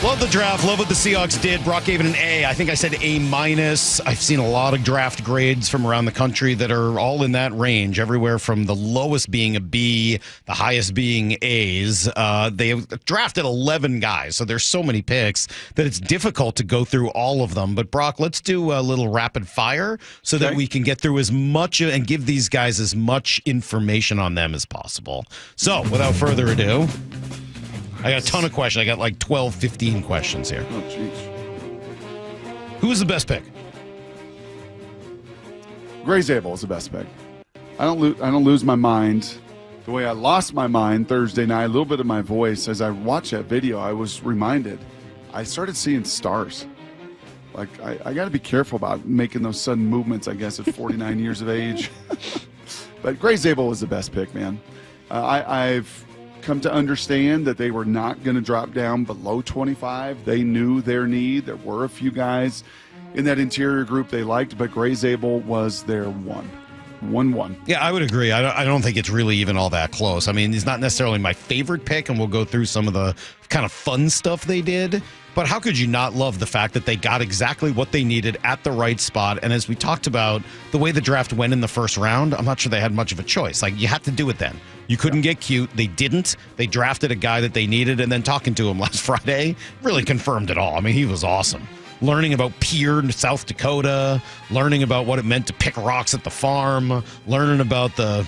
Love the draft. Love what the Seahawks did. Brock gave it an A. I think I said A-. I've seen a lot of draft grades from around the country that are all in that range, everywhere from the lowest being a B, the highest being A's. They drafted 11 guys, so there's so many picks that it's difficult to go through all of them. But, Brock, let's do a little rapid fire so that we can get through as much and give these guys as much information on them as possible. So, without further ado, I got a ton of questions. I got like 12, 15 questions here. Oh, jeez. Who was the best pick? Gray Zabel is the best pick. I don't lose my mind the way I lost my mind Thursday night. A little bit of my voice as I watched that video. I was reminded. I started seeing stars. Like I got to be careful about making those sudden movements. I guess at 49 years of age. But Gray Zabel was the best pick, man. I've come to understand that they were not going to drop down below 25. They knew their need. There were a few guys in that interior group they liked, but Gray Zabel was their one. Yeah, I would agree. I don't think it's really even all that close. I mean, he's not necessarily my favorite pick, and we'll go through some of the kind of fun stuff they did. But how could you not love the fact that they got exactly what they needed at the right spot? And as we talked about, the way the draft went in the first round, I'm not sure they had much of a choice. Like, you had to do it then. You couldn't get cute. They didn't. They drafted a guy that they needed, and then talking to him last Friday really confirmed it all. I mean, he was awesome. Learning about Pierre, South Dakota, learning about what it meant to pick rocks at the farm, learning about the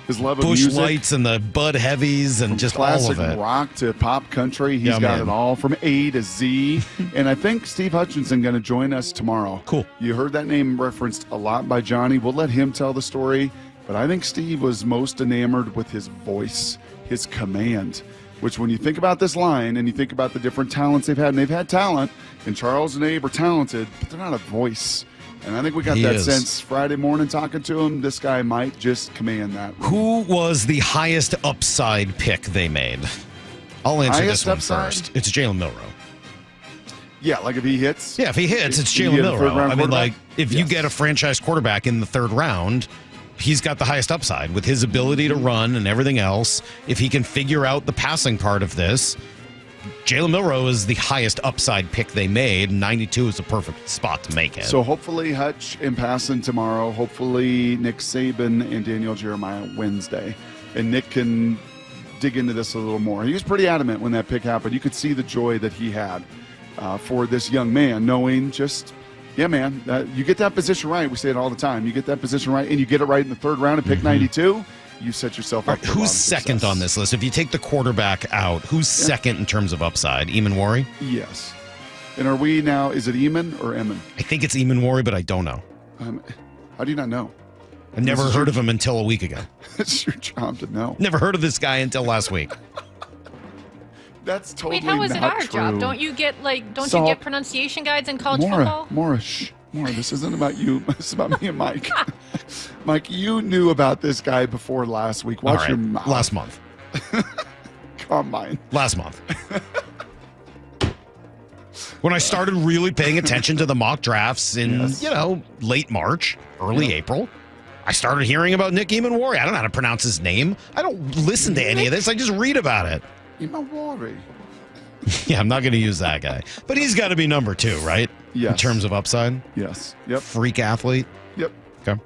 his love of Bush music, Lights and the Bud Heavies and just all of it. Classic rock to pop country. He's got it all from A to Z. And I think Steve Hutchinson going to join us tomorrow. Cool. You heard that name referenced a lot by Johnny. We'll let him tell the story. But I think Steve was most enamored with his voice, his command, which when you think about this line and you think about the different talents they've had, and they've had talent, and Charles and Abe are talented, but they're not a voice. And I think we got that sense Friday morning talking to him. This guy might just command that. Who was the highest upside pick they made? I'll answer this one first. It's Jalen Milroe. Yeah, like if he hits? Yeah, if he hits, it's Jalen Milroe. I mean, like, if you get a franchise quarterback in the third round, he's got the highest upside with his ability to run and everything else. If he can figure out the passing part of this, Jalen Milroe is the highest upside pick they made. 92 is a perfect spot to make it. So hopefully Hutch and Passon tomorrow. Hopefully Nick Saban and Daniel Jeremiah Wednesday. And Nick can dig into this a little more. He was pretty adamant when that pick happened. You could see the joy that he had for this young man, knowing just, yeah, man, you get that position right. We say it all the time. You get that position right, and you get it right in the third round and pick 92. You set yourself up. Who's second on this list? If you take the quarterback out, who's second in terms of upside? Eamon-Warry? Yes. And are we now, is it Eamon or Eamon? I think it's Eamon-Warry, but I don't know. How do you not know? I never heard of him until a week ago. It's your job to know. Never heard of this guy until last week. That's totally Wait, how is it our true. job? Don't you get you get pronunciation guides in college football? Maura, this isn't about you. This is about me and Mike. Mike, you knew about this guy before last week. Watch your mouth. Last month. Combine. Last month. When I started really paying attention to the mock drafts in, late March, early April, I started hearing about Nick Eamon-Warry. I don't know how to pronounce his name. I don't listen to any of this. I just read about it. Eamon-Warry. Yeah, I'm not going to use that guy. But he's got to be number 2, right? Yes. In terms of upside? Yes. Yep. Freak athlete? Yep. Okay.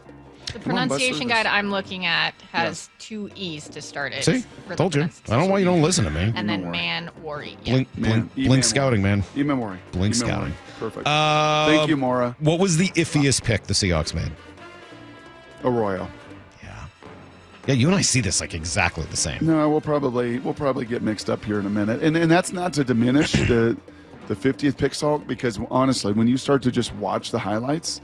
The pronunciation guide I'm looking at has 2 E's to start it. See? Told you. I don't know why you don't listen to me. And then man-worry. Yeah. Blink scouting, man. Eamon-Warry. Blink scouting. Perfect. Thank you, Maura. What was the iffiest pick the Seahawks made? Arroyo. Yeah, you and I see this like exactly the same. No, we'll probably get mixed up here in a minute. And that's not to diminish the 50th pick, Salk, because honestly, when you start to just watch the highlights,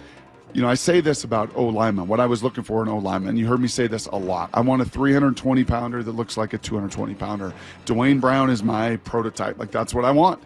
I say this about O-lineman, what I was looking for in O-lineman. You heard me say this a lot. I want a 320-pounder that looks like a 220-pounder. Dwayne Brown is my prototype. Like, that's what I want.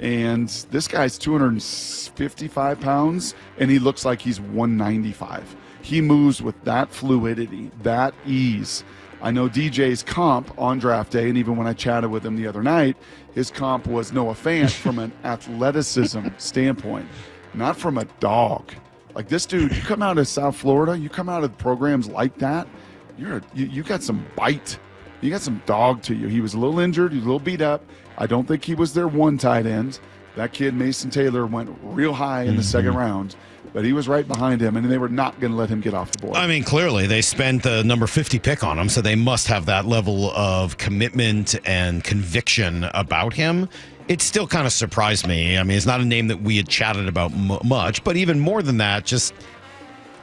And this guy's 255 pounds, and he looks like he's 195. He moves with that fluidity, that ease. I know DJ's comp on draft day, and even when I chatted with him the other night, his comp was Noah Fant from an athleticism standpoint, not from a dog. Like this dude, you come out of South Florida, you come out of programs like that, you got some bite. You got some dog to you. He was a little injured. He was a little beat up. I don't think he was their one tight end. That kid, Mason Taylor, went real high in the second round, but he was right behind him, and they were not going to let him get off the board. I mean, clearly they spent the number 50 pick on him, so they must have that level of commitment and conviction about him. It still kind of surprised me. I mean, it's not a name that we had chatted about much, but even more than that, just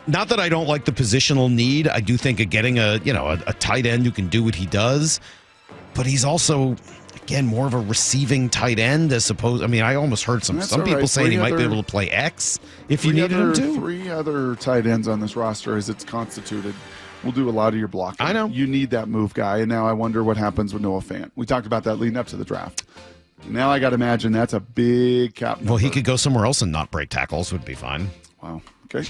not that I don't like the positional need. I do think of getting a tight end who can do what he does, but he's also, again, more of a receiving tight end as opposed. I mean, I almost heard some people saying he might be able to play X if you needed him to. 3 other tight ends on this roster as it's constituted will do a lot of your blocking. I know. You need that move guy, and now I wonder what happens with Noah Fant. We talked about that leading up to the draft. Now I got to imagine that's a big cap number. Well, he could go somewhere else and not break tackles, would be fine. Wow. Okay.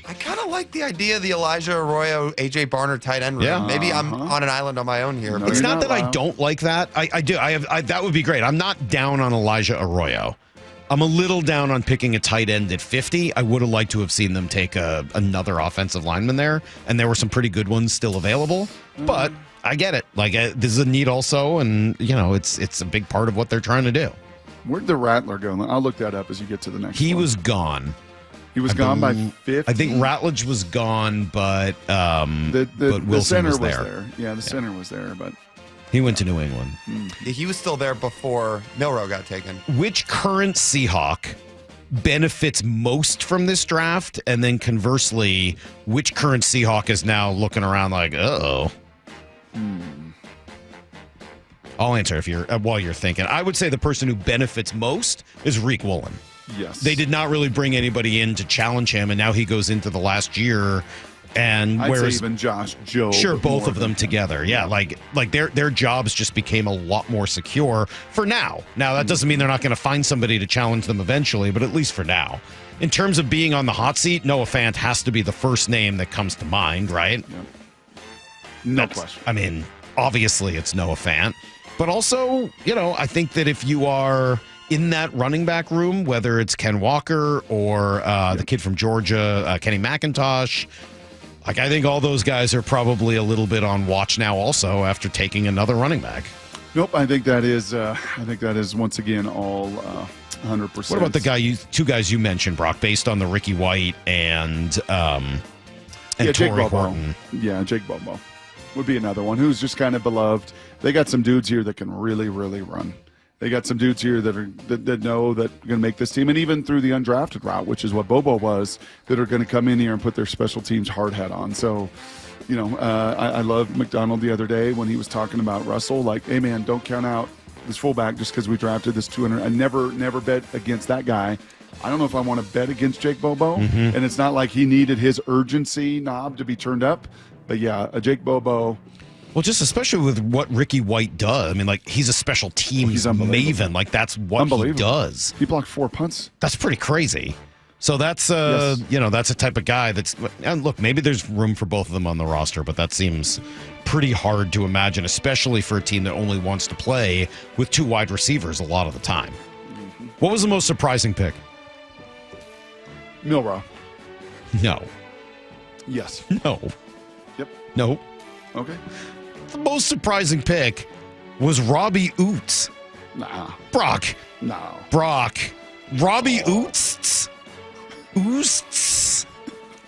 I kind of like the idea of the Elijah Arroyo, AJ Barner tight end room. Yeah. Maybe I'm on an island on my own here. No, but It's you're not not that I allowed. don't like that. I do. That would be great. I'm not down on Elijah Arroyo. I'm a little down on picking a tight end at 50. I would have liked to have seen them take another offensive lineman there, and there were some pretty good ones still available. But I get it. Like, this is a need also, and it's a big part of what they're trying to do. Where'd the Rattler go? I'll look that up as you get to the next He one. was gone. He was gone by 50. I think Ratledge was gone, but the Wilson center was there. Yeah, the center was there, but He went to New England. he was still there before Milroe got taken. Which current Seahawk benefits most from this draft? And then conversely, which current Seahawk is now looking around like, uh-oh? I'll answer if you're while you're thinking. I would say the person who benefits most is Reek Woolen. yes. They did not really bring anybody in to challenge him, and now he goes into the last year. And I'd whereas say even Josh Joe. sure, but both more of them than him. together. Yeah, like their jobs just became a lot more secure for now. Now, that doesn't mean they're not going to find somebody to challenge them eventually, but at least for now. In terms of being on the hot seat, Noah Fant has to be the first name that comes to mind, right? No question. I mean, obviously it's Noah Fant. But also, I think that if you are in that running back room, whether it's Ken Walker or the kid from Georgia, Kenny McIntosh, like, I think all those guys are probably a little bit on watch now also after taking another running back. Nope. I think that is once again all 100%. What about the two guys you mentioned, Brock, based on the Ricky White and Jake Torrey Bobo. Horton? Yeah, Jake Bobo would be another one who's just kind of beloved. They got some dudes here that can really, really run. They got some dudes here that know that are going to make this team, and even through the undrafted route, which is what Bobo was, that are going to come in here and put their special teams hard hat on. So, I loved Macdonald the other day when he was talking about Russell. Like, hey man, don't count out this fullback just because we drafted this 200. I never bet against that guy. I don't know if I want to bet against Jake Bobo, and it's not like he needed his urgency knob to be turned up. But yeah, a Jake Bobo. Well, just especially with what Ricky White does. I mean, like, he's a special teams maven. Like, that's what he does. He blocked 4 punts. That's pretty crazy. So that's, Yes. that's a type of guy that's, and look, maybe there's room for both of them on the roster, but that seems pretty hard to imagine, especially for a team that only wants to play with 2 wide receivers a lot of the time. What was the most surprising pick? Milroe. No. Yes. No. Yep. No. Okay. The most surprising pick was Robbie Oots. Nah. Brock. No. Brock. Robbie Oots. Oosts.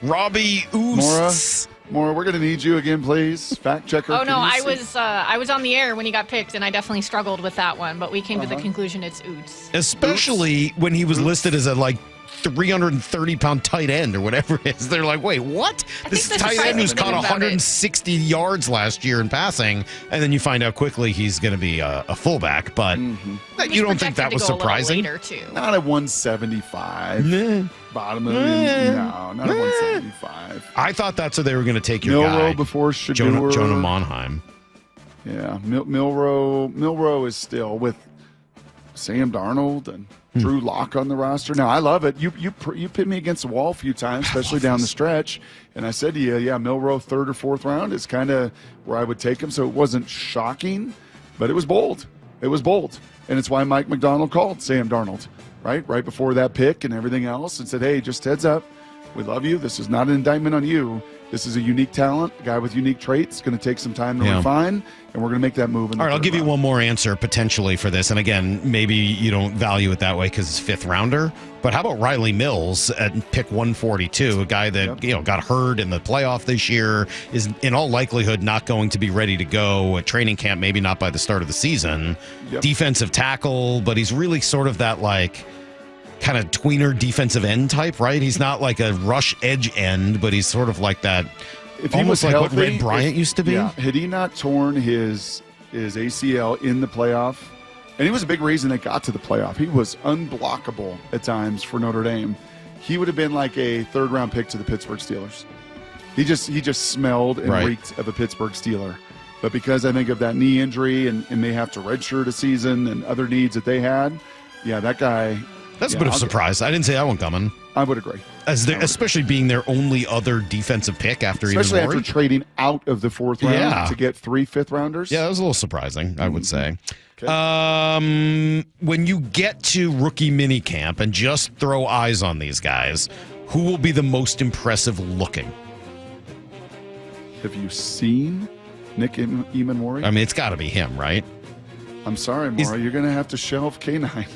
Robbie Oosts. Maura, we're going to need you again, please. Fact checker. Oh no, can you I was on the air when he got picked, and I definitely struggled with that one. But we came to the conclusion it's Oots. Especially when he was listed as a 330-pound tight end or whatever it is. They're like, wait, what? This the tight end who's surprising caught thing about it- 160 yards last year in passing, and then you find out quickly he's going to be a fullback. But you don't think that was surprising? Later too. Not at 175. Nah. Bottom of the no, not at 175. I thought that's where they were going to take your Milroe guy. before Shador. Jonah Monheim. Yeah, Milroe is still with Sam Darnold and Drew Lock on the roster. Now I love it. You pit me against the wall a few times, especially down the stretch, and I said to you, yeah, Milroe 3rd or 4th round is kind of where I would take him. So it wasn't shocking, but it was bold. It was bold, and it's why Mike Macdonald called Sam Darnold right before that pick and everything else, and said, hey, just heads up, we love you. This is not an indictment on you. This is a unique talent, a guy with unique traits. Going to take some time to refine, and we're going to make that move. All right, I'll give you one more answer potentially for this. And again, maybe you don't value it that way because it's fifth rounder. But how about Riley Mills at pick 142, a guy that got hurt in the playoff this year, is in all likelihood not going to be ready to go at training camp, maybe not by the start of the season. Defensive tackle, but he's really sort of that like kind of tweener defensive end type, right? He's not like a rush edge end, but he's sort of like that, almost like healthy, what Red Bryant used to be. Yeah, had he not torn his ACL in the playoff, and he was a big reason they got to the playoff. He was unblockable at times for Notre Dame. He would have been like a third-round pick to the Pittsburgh Steelers. He just smelled and reeked of a Pittsburgh Steeler. But because I think of that knee injury and may have to redshirt a season and other needs that they had, that guy. That's a bit of a surprise. I didn't see that one coming. I would agree. Especially being their only other defensive pick after especially after trading out of the fourth round to get 3 fifth-rounders. Yeah, that was a little surprising, I would say. Okay. When you get to rookie minicamp and just throw eyes on these guys, who will be the most impressive looking? Have you seen Nick Emanwari? I mean, it's got to be him, right? I'm sorry, Maura. You're going to have to shelve K9.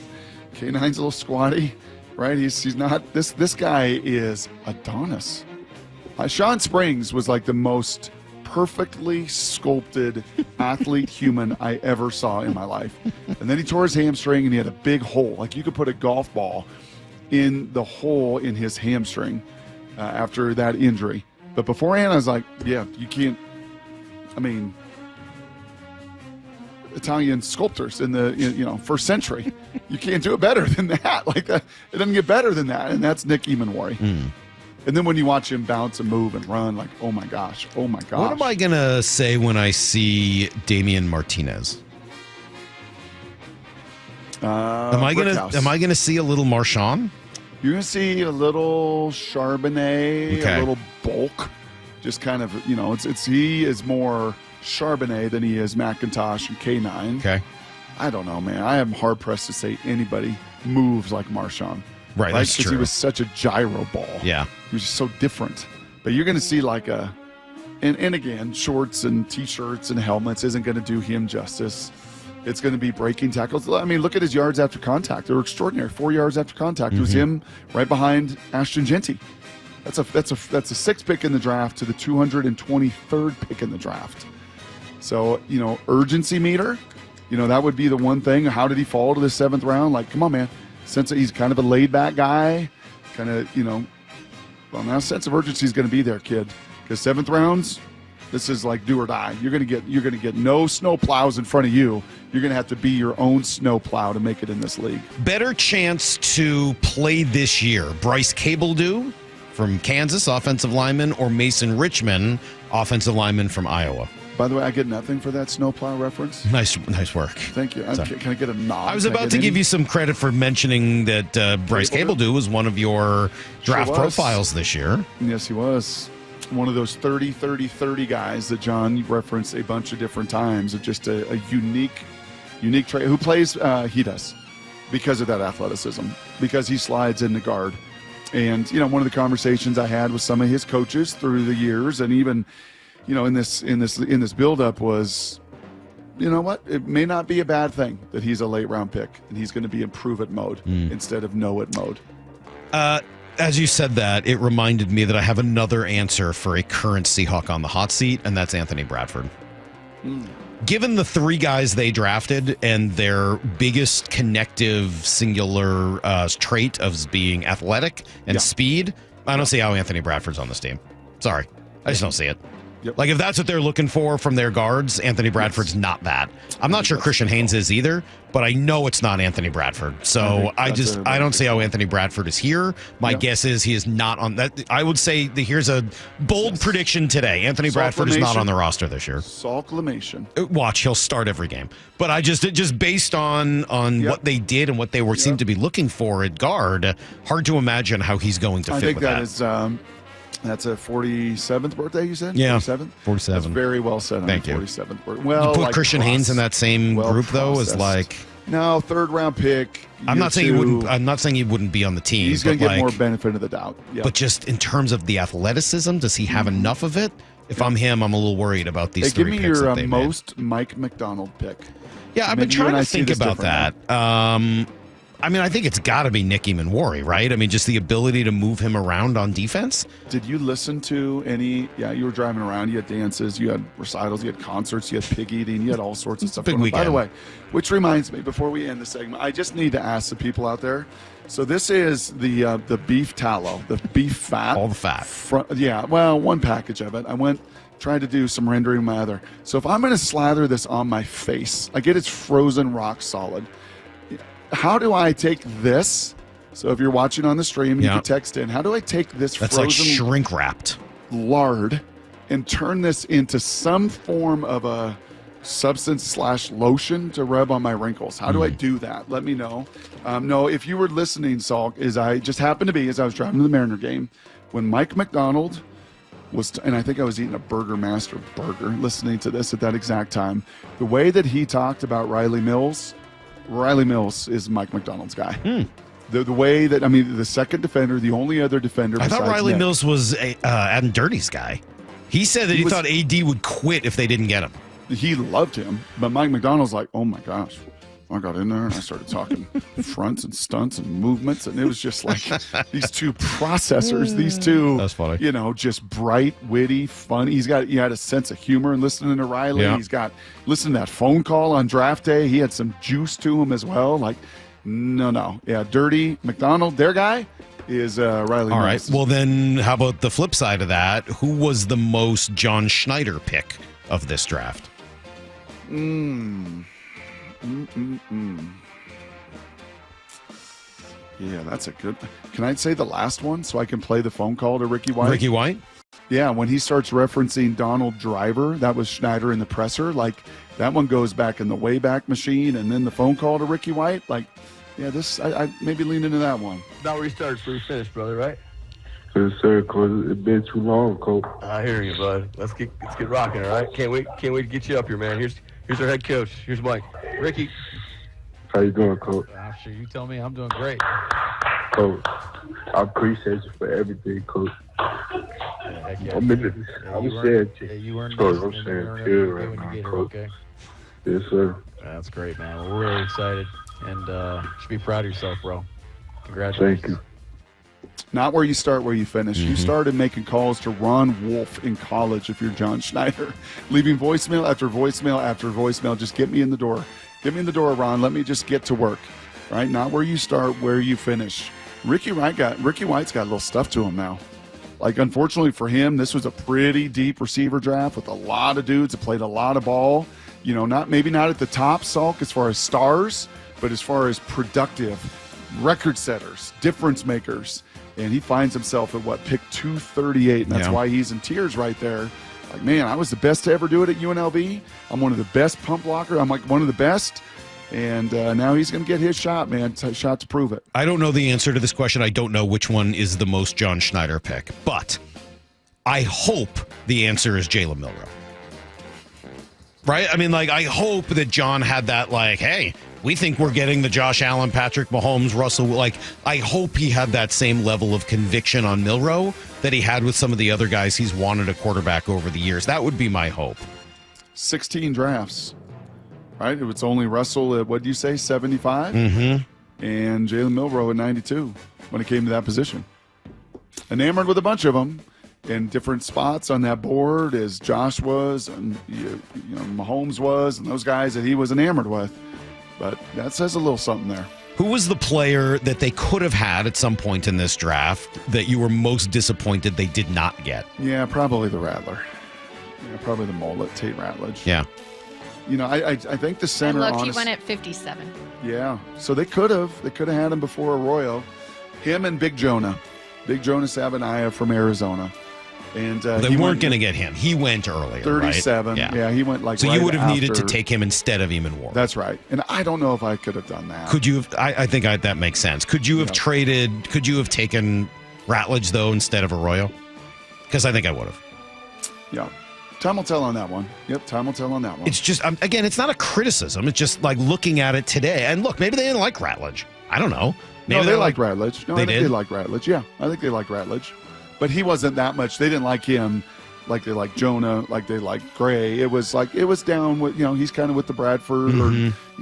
K9's a little squatty, right? He's not. This guy is Adonis. Sean Springs was like the most perfectly sculpted athlete human I ever saw in my life. And then he tore his hamstring and he had a big hole. Like you could put a golf ball in the hole in his hamstring after that injury. But beforehand, I was like, you can't. I mean, Italian sculptors in the first century, you can't do it better than that. Like that, it doesn't get better than that. And that's Nick Emanwari. And then when you watch him bounce and move and run, like, oh my gosh. What am I gonna say when I see Damien Martinez? Am I gonna see a little Marshawn? You're gonna see a little Charbonnet, a little bulk, just kind of he is more Charbonnet than he is McIntosh and K9. Okay, I don't know, man. I am hard pressed to say anybody moves like Marshawn. Right, that's true. Because he was such a gyro ball. Yeah, he was just so different. But you're gonna see like and again, shorts and t-shirts and helmets isn't gonna do him justice. It's going to be breaking tackles. I mean, look at his yards after contact. They were extraordinary. 4 yards after contact. It was him right behind Ashton Genty. That's a 6th pick in the draft to the 223rd pick in the draft. So, urgency meter, that would be the one thing. How did he fall to the 7th round? Like, come on, man. Since he's kind of a laid-back guy, kind of, well, now sense of urgency is going to be there, kid. Because 7th rounds, this is like do or die. You're gonna get no snow plows in front of you. You're gonna have to be your own snow plow to make it in this league. Better chance to play this year: Bryce Cabledew from Kansas, offensive lineman, or Mason Richman, offensive lineman from Iowa. By the way, I get nothing for that snowplow reference. Nice work. Thank you. Can I get a nod? I was about to give you some credit for mentioning that Bryce Cabledew was one of your draft profiles this year. Yes, he was. One of those 30 guys that John referenced a bunch of different times of just a unique trait. Who plays? He does, because of that athleticism, because he slides in the guard. And one of the conversations I had with some of his coaches through the years, and even in this buildup was, you know what? It may not be a bad thing that he's a late round pick and he's going to be in prove it mode instead of know it mode. As you said that, it reminded me that I have another answer for a current Seahawk on the hot seat, and that's Anthony Bradford. Given the 3 guys they drafted and their biggest connective singular trait of being athletic and speed, I don't see how Anthony Bradford's on this team. Sorry. I just don't see it. Yep. Like, if that's what they're looking for from their guards, Anthony Bradford's not that. I'm not sure Christian Haynes is either, but I know it's not Anthony Bradford. So I don't see how Anthony Bradford is here. My guess is he is not on that. I would say here's a bold prediction today. Anthony Bradford is not on the roster this year. Salklamation. Watch, he'll start every game. But I just based on what they did and what they seemed to be looking for at guard, hard to imagine how he's going to fit with that. I think that is that's a 47th birthday, you said? Yeah. 47th? 47. That's very well said on Thank the you. 47th birthday. Well, you put Christian Haynes in that same group, though, is like... No, third-round pick. I'm not saying year he two. wouldn't. I'm not saying he wouldn't be on the team. He's going to but, get more like, benefit of the doubt. Yeah. But just in terms of the athleticism, does he have enough of it? If I'm him, I'm a little worried about these Hey, three give me picks your that they made. most Mike Macdonald pick. Yeah, I've been Maybe you trying and I to see think this about that. I mean, I think it's got to be Nicky Manwari, right? I mean, just the ability to move him around on defense. Did you listen to any? Yeah, you were driving around. You had dances, you had recitals, you had concerts, you had pig eating, you had all sorts of stuff. Big going on. By the weekend. way, which reminds me, before we end the segment, I just need to ask the people out there. So this is the beef tallow, the beef fat, All the fat. Yeah, well, one package of it. I went tried to do some rendering with my other. So if I'm going to slather this on my face, I get it's frozen rock solid. How do I take this? So if you're watching on the stream, you can text in. How do I take this That's frozen like shrink wrapped lard and turn this into some form of a substance / lotion to rub on my wrinkles? How do I do that? Let me know. No, if you were listening, Salk, as I just happened to be as I was driving to the Mariner game, when Mike Macdonald was, and I think I was eating a Burger Master burger, listening to this at that exact time, the way that he talked about Riley Mills is Mike Macdonald's guy. The way that, I mean, the second defender, the only other defender. I thought besides Riley Nick. Mills was Adam Dirty's guy. He said that he thought AD would quit if they didn't get him. He loved him, but Mike Macdonald's like, oh my gosh. I got in there and I started talking fronts and stunts and movements, and it was just like these two processors, these two, That's funny. you know, just bright, witty, funny. He had a sense of humor in listening to Riley. Yeah. He's got listen to that phone call on draft day. He had some juice to him as well. Like, no, yeah, Dirty Macdonald, their guy is Riley. All Mills. right. Well, then how about the flip side of that? Who was the most John Schneider pick of this draft? Yeah, that's a good. Can I say the last one so I can play the phone call to Ricky White? Ricky White? Yeah, when he starts referencing Donald Driver, that was Schneider in the presser. Like, that one goes back in the Wayback Machine, and then the phone call to Ricky White. Like, yeah, I maybe lean into that one. Now restart so we finish, brother, right? Yes, sir, Coach. It's been too long, Coach. I hear you, bud. Let's get rocking, all right? Can't wait to get you up here, man. Here's our head coach. Here's Mike. Ricky. How you doing, Coach? I'm sure you tell me I'm doing great. Coach, I appreciate you for everything, Coach. Yeah, heck yeah. I'm saying you earned Coach, this, I'm and saying you earn chill everything right when now, you get here, Coach. okay? Yes, sir. That's great, man. Well, we're really excited, and you should be proud of yourself, bro. Congratulations. Thank you. Not where you start, where you finish. You started making calls to Ron Wolf in college if you're John Schneider, leaving voicemail after voicemail after voicemail. Just get me in the door. Get me in the door, Ron. Let me just get to work, right? Not where you start, where you finish. Ricky White's got a little stuff to him now. Like, unfortunately for him, this was a pretty deep receiver draft with a lot of dudes that played a lot of ball. You know, maybe not at the top, Salk, as far as stars, but as far as productive record setters, difference makers. And he finds himself at pick 238, and that's why he's in tears right there. Like, man, I was the best to ever do it at UNLV. I'm one of the best pump blockers. I'm like one of the best. And now he's going to get his shot, man. Shot to prove it. I don't know the answer to this question. I don't know which one is the most John Schneider pick, but I hope the answer is Jalen Milroe. Right? I mean, like, I hope that John had that, like, hey, we think we're getting the Josh Allen, Patrick Mahomes, Russell. Like, I hope he had that same level of conviction on Milroe that he had with some of the other guys he's wanted a quarterback over the years. That would be my hope. 16 drafts, right? It's only Russell at, what do you say, 75? Mm-hmm. And Jalen Milroe at 92 when it came to that position. Enamored with a bunch of them in different spots on that board as Josh was and you know Mahomes was and those guys that he was enamored with. But that says a little something there. Who was the player that they could have had at some point in this draft that you were most disappointed they did not get? Yeah, probably the Rattler. Yeah, probably the mullet, Tate Ratledge. Yeah. You know, I think the center. And look, he went at 57. Yeah, so they could have had him before Arroyo, him and Big Jonah Sabanaya from Arizona, and They weren't going to get him. He went earlier, 37. Right? Yeah, he went like. So right you would have needed to after. take him instead of Eamon Ward. That's right, and I don't know if I could have done that. Could you have? I think that makes sense. Could you have traded? Could you have taken Ratledge though instead of Arroyo? Because I think I would have. Yeah. Time will tell on that one. Yep, time will tell on that one. It's just, again, it's not a criticism. It's just like looking at it today. And look, maybe they didn't like Ratledge. I don't know. Maybe No, they liked Ratledge. No, They I think did? they liked Ratledge. Yeah, I think they liked Ratledge. But he wasn't that much. They didn't like him like they liked Jonah, like they liked Gray. It was down with, he's kind of with the Bradford or,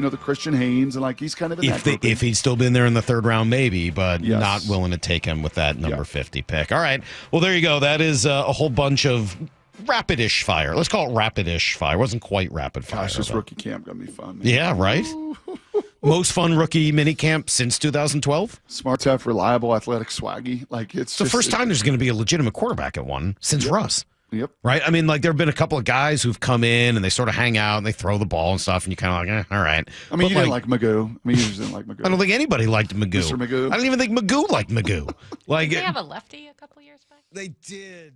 the Christian Haynes. And like he's kind of in that grouping. If he'd still been there in the third round, maybe, but Yes. not willing to take him with that number 50 pick. All right. Well, there you go. That is a whole bunch of rapid-ish fire. Let's call it rapid-ish fire. It wasn't quite rapid fire. Gosh, this but- rookie camp going to be fun, man. Yeah, right? Most fun rookie minicamp since 2012. Smart, tough, reliable, athletic, swaggy. Like It's the first time there's going to be a legitimate quarterback at one since Russ. Yep. Right? I mean, like, there have been a couple of guys who've come in and they sort of hang out and they throw the ball and stuff, and you kind of like, all right. I mean, But, you didn't like Magoo. I mean, you just didn't like Magoo. I don't think anybody liked Magoo. Mr. Magoo. I don't even think Magoo liked Magoo. Like, Did they have a lefty a couple years back? they did.